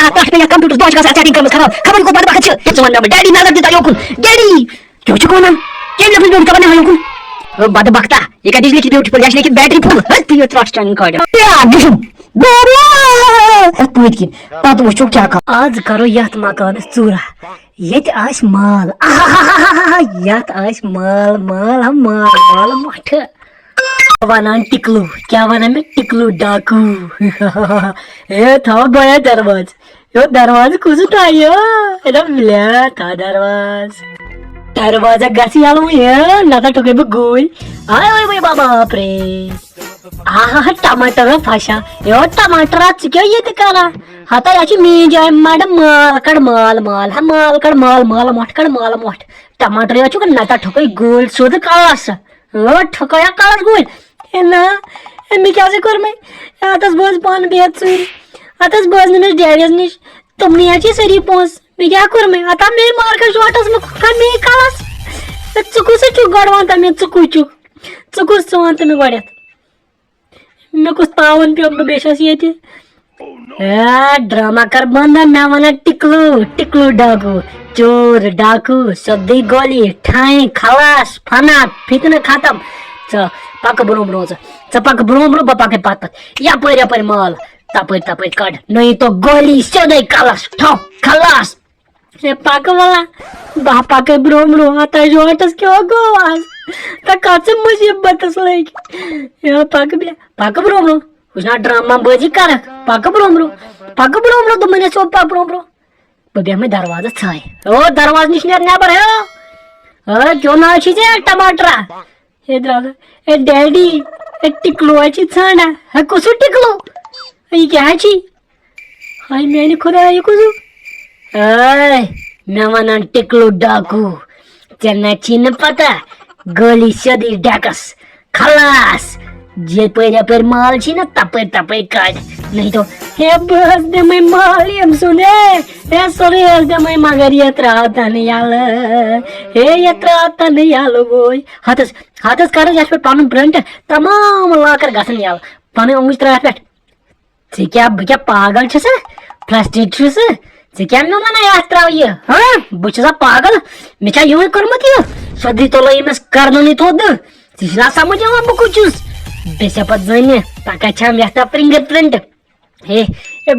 تک پہ کمپیوٹر دۄہ گژھان سیٹنگ کٔرمٕژ خراب خبر کوٚت بدبخت چھِ ژٕ وَن مےٚ ڈیڈی نظر دِتا یوکُن ڈیڈی کیٛاہ چھُکھ وَنان کیٚمۍ لفظ دِیُت ژےٚ یوکُن بدبختا یہ کتھ لیکھِتھ بیوٹیفل یہ لیکھِتھ بیٹری فُل تیٖژ ژھرٛاٹھ چانٮ۪ن کاڑٮ۪ن پٔتۍ کِنۍ پتہٕ وٕچھو کیٛاہ کَرو آز کرو یتھ مکانس ژوٗرا ییٚتہِ آسہِ مال یتھ آسہِ مال مال ہا مال مال مۄٹھٕ ونان ٹِکلوٗ کیٛاہ ونان مےٚ ٹِکلوٗ ڈاکوٗ ہے تھاو بیا درواز درواز کُس تھایو بلیا تھا درواز دروازہ گژھِ یلوٕے نتہٕ ٹُکے بہٕ گوٗلۍ آے باپ رے ٹماٹر پھشا ٹماٹر ژٕ کیٛاہ ییٚتہِ کران ہتا یہِ چھِ میٲنۍ جاے مڑ مال کڑ مال مال ہا مال کڑ مال مال مۄٹھ کڑ مال مۄٹھ ٹماٹر یا چھُکھ نتہٕ ٹھُکے گوٗلۍ سیوٚد کلس ٹھُکیا کلس گوٗلۍ ہے نہ أمۍ کیٛاہ سا کوٚر مےٚ اتس بہٕ ٲسٕس پانہٕ بِہِتھ ژوٗرِ اتس بہٕ ٲسٕس نہٕ أمِس ڈیڈیس نِش تِمنٕے حظ چھِ سٲری پونٛسہٕ مےٚ کیٛاہ کوٚر مےٚ اتھ مے مارکس شاٹس منٛز مے کلس ژٕ کُس چھُکھ گۄڈٕ وَن تہٕ مےٚ ژٕ کُس چھُکھ ژٕ کُس ژٕ وَن تہٕ مےٚ گۄڈٮ۪تھ مےٚ کُس تاوَن پیوٚو بہٕ بیٚیہِ چھَس ییٚتہِ ڈراما کر بنٛد مےٚ وَنان ٹِکلوٗ ٹِکلوٗ ڈاکوٗ چور ڈاکوٗ سیوٚدُے گولی ٹھانۍ خلاص فنا فتنہٕ ختم ژٕ پکہٕ برونٛہہ برونٛہہ ژٕ پکہٕ برونٛہہ برونٛہہ بہٕ پکے پتہٕ یپٲرۍ یپٲرۍ مال تپٲرۍ تپٲرۍ کڑ نٔے تو گولی سیوٚدُے کلس ٹھوٚپ خلاص ہے پکہٕ ولا بہٕ پکے برونٛہہ برونٛہہ ہتا شاٹس کیٛاہ گوٚو آز تہٕ کَژٕ مُصیٖبتس لٔگۍ پکہٕ بیٚیہِ پکہٕ برونٛہہ برونٛہہ ہُہ چھُنا ڈرامہ بٲزی کرکھ پکہٕ برونٛہہ برونٛہہ دوٚپمَے نا سیوٚد پکھ برونٛہہ برونٛہہ بہٕ بیٚہمے دروازس ژھاے دروازٕ نِش نیٚر نٮ۪بر کیٛاہ ناو چھُے ژےٚ ٹماٹرا ہے درٛاو ہے ڈیڈی ہے ٹِکلوٗ حظ چھِ ژھانڈان ہے کُس ٹِکلوٗ یہِ کیٛاہ حظ چھی ہاے میانہِ خۄدایا یہِ کُسُکھ مےٚ ونان ٹِکلوٗ ڈاکوٗ ژےٚ نہ چھی نہٕ پتہ گولی سیوٚدُے ڈیکس خلاص یپٲرۍ یپٲرۍ مال چھی نا تپٲرۍ تپٲرۍ کڑ نہیں تو ہے بہٕ حظ دِمے مال ییٚمہِ سُنٛد ہے سورُے حظ دِمے مگر یہِ تراو تن یلہٕ ہے یہِ تراو تن یلہٕ ووے ہتس کر حظ یتھ پٮ۪ٹھ پنُن پرنٹ تمام لاکر گژھن یلہٕ پنٕنۍ اوٚنٛگٕج تراو یتھ پٮ۪ٹھ ژٕ کیٛاہ بہٕ کیٛاہ پاگل چھُسا فرسٹریٹ چھُسہٕ ژٕ کیٛاہ مےٚ ونان یتھ تراو یہِ بہٕ چھُسا پاگل مےٚ چھا یِہُے کوٚرمُت یہِ سیوٚدُے تُلو أمِس کرنُے تھوٚد ژےٚ چھُنا سمجھ یِوان بہٕ کُس چھُس بیٚیہِ پتہٕ زٲنہِ پگاہ چھم یتھ فِنگر پرنٹ ہے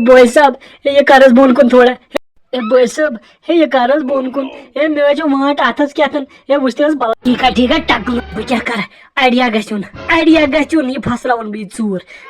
بٲے صٲب یہِ کر حظ بۄن کُن تھوڑا ہے بٲے صٲب یہِ کر حظ بۄن کُن مےٚ حظ چھُ وانٹ اتھس کیتھن وٕچھ تہِ حظ بلا ٹھیٖک ہے ٹکلہٕ بہٕ کیٛاہ کرٕ آیڈیا گژھِ یُن یہِ پھسراوُن بہٕ یہِ ژوٗر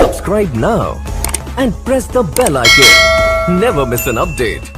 Subscribe now and press the bell icon. Never miss an update.